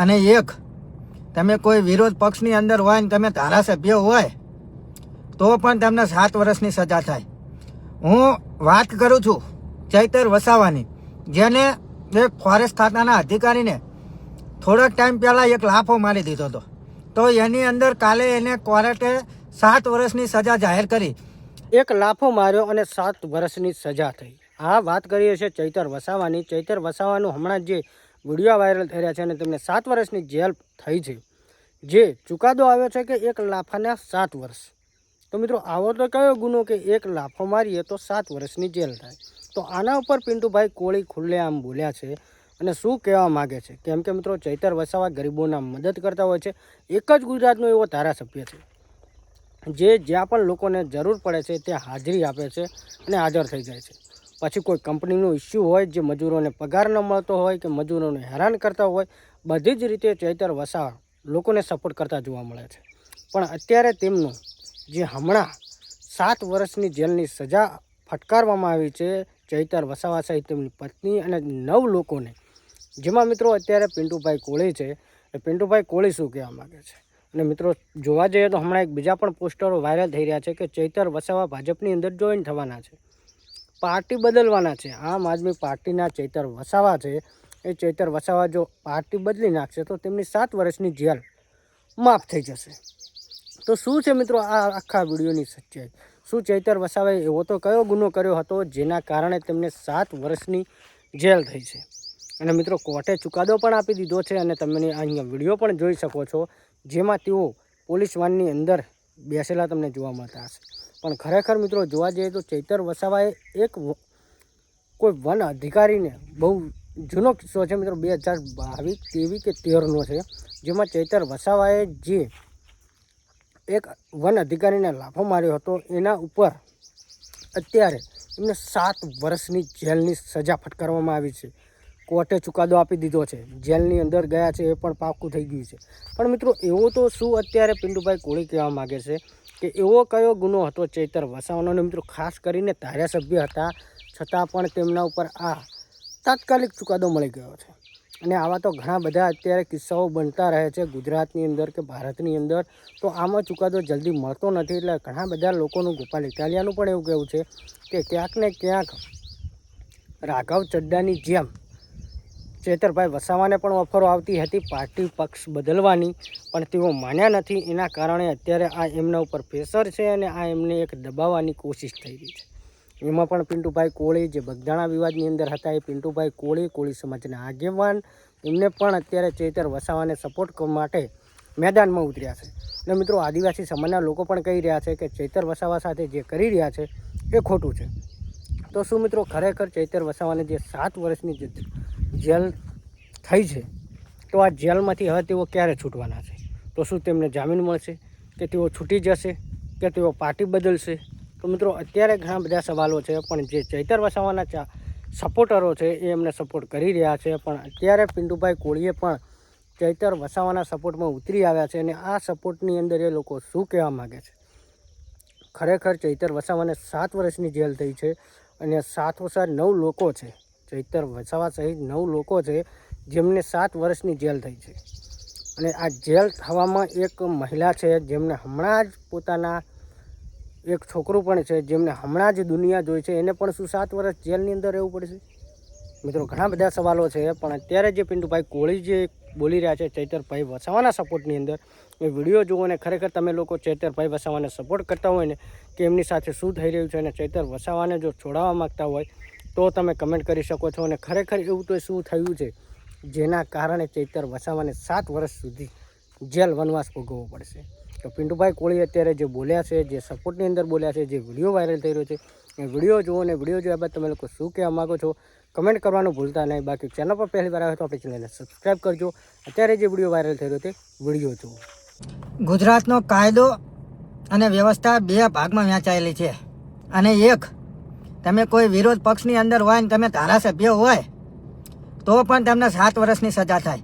અને એક તમે કોઈ વિરોધ પક્ષની અંદર હોય ને તમે ધારાસભ્ય હોય તો પણ તમને 7 વર્ષની સજા થાય. હું વાત કરું છું ચૈતર વસાવાની, જેને એક ફોરેસ્ટ ખાતાના અધિકારીને થોડોક ટાઈમ પહેલાં એક લાફો મારી દીધો હતો. તો એની અંદર કાલે એને કોર્ટે 7 વર્ષની સજા જાહેર કરી. એક લાફો માર્યો અને 7 વર્ષની સજા થઈ. આ વાત કરીએ છીએ ચૈતર વસાવાની. ચૈતર વસાવાનું હમણાં જે વિડીયો વાયરલ થઈ રહ્યા છે અને તેમને 7 વર્ષની જેલ થઈ છે. જે ચુકાદો આવ્યો છે કે એક લાફાના 7 વર્ષ. તો મિત્રો આવો તો કયો ગુનો કે એક લાફો મારીએ તો 7 વર્ષની જેલ થાય? તો આના ઉપર પિન્ટુભાઈ કોળી ખુલ્લેઆમ બોલ્યા છે અને શું કહેવા માગે છે. કેમ કે મિત્રો ચૈતર વસાવા ગરીબોના મદદ કરતા હોય છે. એક જ ગુજરાતનો એવો ધારાસભ્ય છે જે જ્યાં પણ લોકોને જરૂર પડે છે ત્યાં હાજરી આપે છે અને હાજર થઈ જાય છે. પછી કોઈ કંપનીનો ઇસ્યુ હોય, જે મજૂરોને પગાર ન મળતો હોય કે મજૂરોને હેરાન કરતા હોય, બધી જ રીતે ચૈતર વસાવા લોકોને સપોર્ટ કરતા જોવા મળે છે. પણ અત્યારે તેમનું જે હમણાં 7 વર્ષની જેલની સજા ફટકારવામાં આવી છે ચૈતર વસાવા સહિત તેમની પત્ની અને 9 લોકોને, જેમાં મિત્રો અત્યારે પિન્ટુભાઈ કોળી છે. એ પિન્ટુભાઈ કોળી શું કહેવા માગે છે? અને મિત્રો જોવા જઈએ તો હમણાં એક બીજા પણ પોસ્ટરો વાયરલ થઈ રહ્યા છે કે ચૈતર વસાવા ભાજપની અંદર જોઈન થવાના છે, પાર્ટી બદલવાના છે. આમ આદમી પાર્ટીના ચૈતર વસાવા છે, એ ચૈતર વસાવા જો પાર્ટી બદલી નાખશે તો તેમની 7 વર્ષની જેલ માફ થઈ જશે. તો શું છે મિત્રો આ આખા વિડીયોની સચ્ચાઈ? શું ચૈતર વસાવાએ એવો તો કયો ગુનો કર્યો હતો જેના કારણે તેમને 7 વર્ષની જેલ થઈ છે? અને મિત્રો કોર્ટે ચુકાદો પણ આપી દીધો છે અને તમે અહીંયા વિડીયો પણ જોઈ શકો છો, જેમાં તેઓ પોલીસ વાનની અંદર બેસેલા તમને જોવા મળતા હશે. પણ ખરેખર મિત્રો જોવા જઈએ તો ચૈતર વસાવાએ એક કોઈ વન અધિકારીને, બહુ જૂનો કિસ્સો છે મિત્રો, 2022, 23 કે 13નો છે, જેમાં ચૈતર વસાવાએ જે એક વન અધિકારીને લાફો માર્યો હતો એના ઉપર અત્યારે એમને 7 વર્ષની જેલની સજા ફટકારવામાં આવી છે. કોર્ટે ચુકાદો આપી દીધો છે, જેલની અંદર ગયા છે એ પણ પાક્કું થઈ ગયું છે. પણ મિત્રો એવો તો શું અત્યારે પિન્ટુભાઈ કોળી કહેવા માગે છે કે એવો કયો ગુનો હતો ચૈતર વસાવાનો? અને મિત્રો ખાસ કરીને ધારાસભ્ય હતા છતાં પણ તેમના ઉપર આ તાત્કાલિક ચુકાદો મળી ગયો છે. અને આવા તો ઘણા બધા અત્યારે કિસ્સાઓ બનતા રહે છે ગુજરાતની અંદર કે ભારતની અંદર. તો આમાં ચુકાદો જલ્દી મળતો નથી. એટલે ઘણા બધા લોકોનું, ગોપાલ ઇટાલિયાનું પણ એવું કહેવું છે કે ક્યાંક ને ક્યાંક રાઘવ ચડ્ડાની જેમ ચૈતરભાઈ વસાવાને પણ ઓફરો આવતી હતી પાર્ટી પક્ષ બદલવાની, પણ તેઓ માન્યા નથી. એના કારણે અત્યારે આ એમના ઉપર પ્રેશર છે અને આ એમને એક દબાવવાની કોશિશ થઈ રહી છે. એમાં પણ પિન્ટુભાઈ કોળી જે બગદાણા વિવાદની અંદર હતા, એ પિન્ટુભાઈ કોળી સમાજના આગેવાન, એમને પણ અત્યારે ચૈતર વસાવાને સપોર્ટ માટે મેદાનમાં ઉતર્યા છે. અને મિત્રો આદિવાસી સમાજના લોકો પણ કહી રહ્યા છે કે ચૈતર વસાવા સાથે જે કરી રહ્યા છે એ ખોટું છે. તો શું મિત્રો ખરેખર ચૈતર વસાવાને જે 7 વર્ષની જેલ થઈ છે, તો આ જેલમાંથી હવે તેઓ ક્યારે છૂટવાના છે? તો શું તેમને જામીન મળશે કે તેઓ છૂટી જશે કે તેઓ પાર્ટી બદલશે? તો મિત્રો અત્યારે ઘણા બધા સવાલો છે. પણ જે ચૈતર વસાવાના સપોર્ટરો છે એ એમને સપોર્ટ કરી રહ્યા છે. પણ અત્યારે પિન્ટુભાઈ કોળીએ પણ ચૈતર વસાવાના સપોર્ટમાં ઉતરી આવ્યા છે અને આ સપોર્ટની અંદર એ લોકો શું કહેવા માગે છે? ખરેખર ચૈતર વસાવાને 7 વર્ષની જેલ થઈ છે અને 9 લોકો છે, ચૈતર વસાવા સહિત 9 લોકો છે જેમને 7 વર્ષની જેલ થઈ છે. અને આ જેલ થવામાં એક મહિલા છે જેમને હમણાં જ પોતાના એક છોકરું પણ છે, જેમને હમણાં જ દુનિયા જોઈ છે, એને પણ શું 7 વર્ષ જેલની અંદર રહેવું પડશે? મિત્રો ઘણા બધા સવાલો છે. પણ અત્યારે જે પિન્ટુભાઈ કોળી જે બોલી રહ્યા છે ચૈતરભાઈ વસાવાના સપોર્ટની અંદર, એ વિડીયો જુઓ અને ખરેખર તમે લોકો ચૈતરભાઈ વસાવાને સપોર્ટ કરતા હોય ને કે એમની સાથે શું થઈ રહ્યું છે અને ચૈતર વસાવાને જો છોડાવવા માગતા હોય તો તમે કમેન્ટ કરી શકો છો. અને ખરેખર એવું તો શું થયું છે જેના કારણે ચૈતર વસાવાને 7 વર્ષ સુધી જેલ વનવાસ ભોગવવો પડશે? તો પિન્ટુભાઈ કોળી અત્યારે જે બોલ્યા છે, જે સપોર્ટની અંદર બોલ્યા છે, જે વિડીયો વાયરલ થઈ રહ્યો છે, એ વિડીયો જુઓ અને વિડીયો જોયા બાદ તમે લોકો શું કહેવા માગો છો કમેન્ટ કરવાનું ભૂલતા નહીં. બાકી ચેનલ પર પહેલી વાર આવે તો આપણી ચેનલને સબસ્ક્રાઈબ કરજો. અત્યારે જે વિડીયો વાયરલ થઈ રહ્યો તે વિડીયો જુઓ. ગુજરાતનો કાયદો અને વ્યવસ્થા 2 ભાગમાં વહેંચાયેલી છે. અને એક તમે કોઈ વિરોધ પક્ષની અંદર હોય ને તમે ધારાસભ્ય હોય તો પણ તમને 7 વર્ષની સજા થાય.